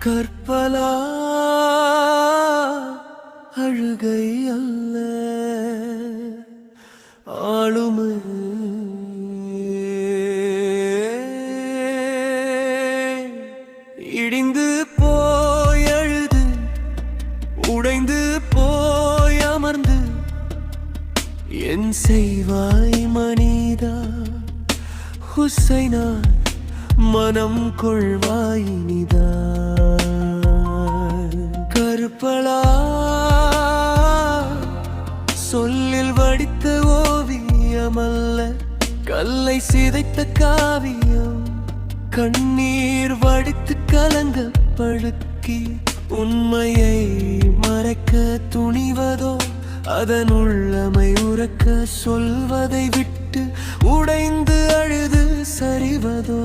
கற்பலா அழுகை அல்ல ஆளுமை இடிந்து போய் அழுது உடைந்து போய் அமர்ந்து என் செய்வாய் மனிதா ஹுசைனா மனம் கொள்வாய் நிதா கற்பலா சொல்லில் வடித்த ஓவியமல்ல கல்லை சிதைத்த காவியம் கண்ணீர் வடித்து கலங்க பழுக்கி உண்மையை மறைக்க துணிவதோ அதன் உள்ளமை உறக்க சொல்வதை விட்டு உடைந்து அழுது சரிவதோ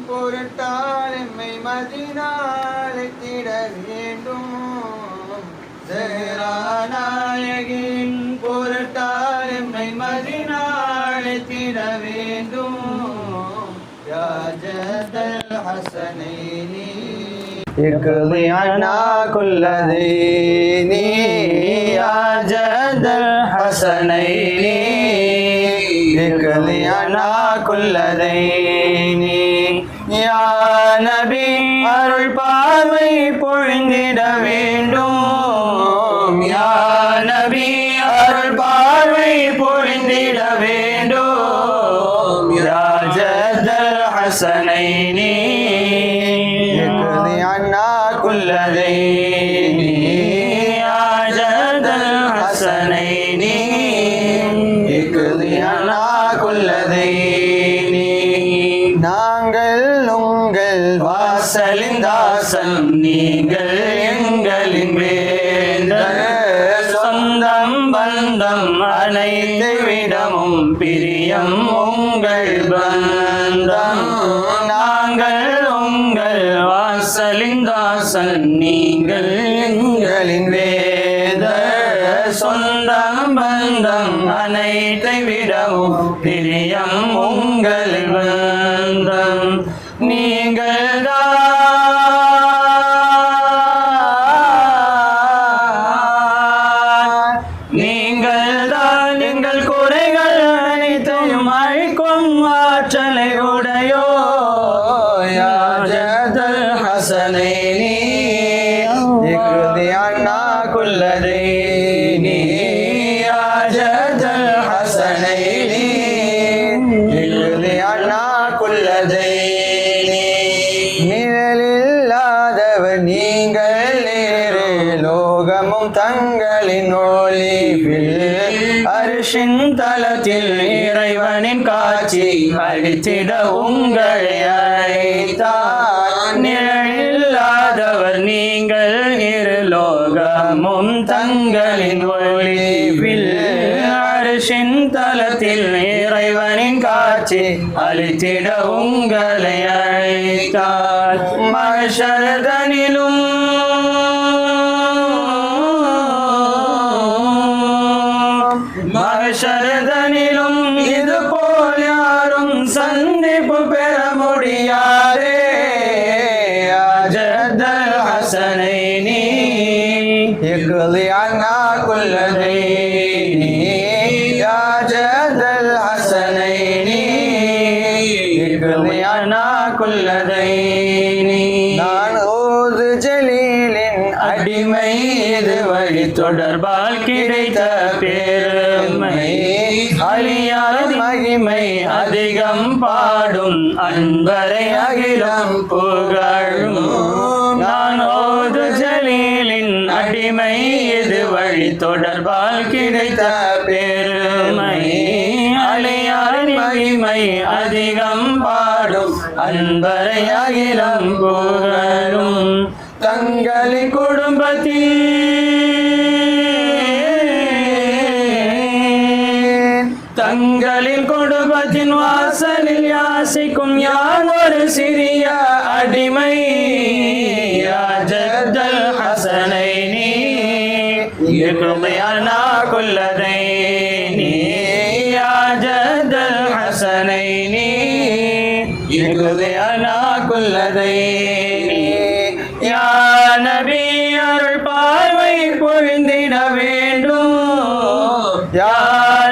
பொருட்டால் எம்மை மதினாழைத்திட வேண்டும் நாயகின் பொருட்டால் எம்மை மதினாழைத்திட வேண்டும் யாஜதல் ஹசனைனி اقضي عنا كل دين يا جد الحسنين اقضي عنا كل دين يا نبي அருள் பார்வை பொழிந்திட வேண்டும் யா நபி அருள் பார்வை பொழிந்திட வேண்டும் யா ஜதல் ஹசனைனி كل دين يا جد الحسنين اقضي عنا كل دين நாங்கள் உங்கள் வாசலின் தாசன் நீங்கள் எங்களின் வேந்தர் சொந்தம் பந்தம் அனைத்து விடமும் பிரியம் உங்கள் பந்தம் நாங்கள் உங்கள் வாசலின் தாசன் நீங்கள் எங்களின் வேத சொந்தம் பந்தம் அனைத்தை விடவும் பிரியம் உங்கள் பந்தம் நீங்கள் தான் எங்கள் குறைகள் அனைத்தையும் அழிக்கும் ஆற்றலை உடையோ حسنين اقضي عنا كل دين يا جد الحسنين اقضي عنا كل دين நிழலில்லாதவர் நீங்கள் நேரே லோகமும் தங்களின் ஒளிவில் அரிசின் தலத்தில் இறைவனின் காட்சி அளித்திட உங்களை அழைத்தார் நிழலில்லாதவர் நீங்கள் இரு லோகமும் தங்களின் ஒளிவில் அரிசின் தலத்தில் இறைவனின் காட்சி அளித்திட உங்களை அழைத்தார் மஹ்ஷரதனிலும் மஹ்ஷரதனிலும் இது போல் யாரும் சந்திப்பு பெற முடியாதே ஜதல் ஹசனைனி இக்லி அன்னா குல்ல தீனி யா ஜதல் ஹசனைனி இக்லி அன்னா குல்ல தீனி நான் ஓது ஜலீலின் அடிமை இது வழி தொடர்பால் கிடைத்த பெருமை அழியாத மகிமை அதிகம் பாடும் அன்பரை அகிலம் புகழும் நான் ஓது ஜலீலின் அடிமை இது வழி தொடர்பால் கிடைத்த பெருமை அழியாத மகிமை அதிகம் பாடும் அன்பரை அகிலம் புகழும் தங்களின் குடும்பத்தின் வாசலில் யாசிக்கும் யான் ஒரு சிறிய அடிமை யா ஜதல் ஹசனைனி இக்லி அன்னா குல்ல தைனி யா ஜதல் ஹசனைனி இக்லி அன்னா குல்ல தைனி யா நபி அருள் பார்வை பொழிந்திட வேண்டும் யா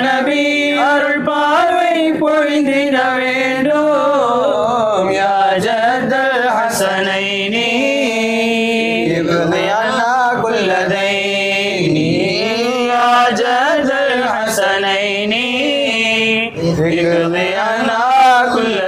நபி அருள் பார்வை பொழிந்திட வேண்டும் யா ஜத்தல் ஹசனைனி இப்தி அன்னா குல்ல தைனி யா ஜத்தல் ஹசனைனி இப்தி அன்னா குல்ல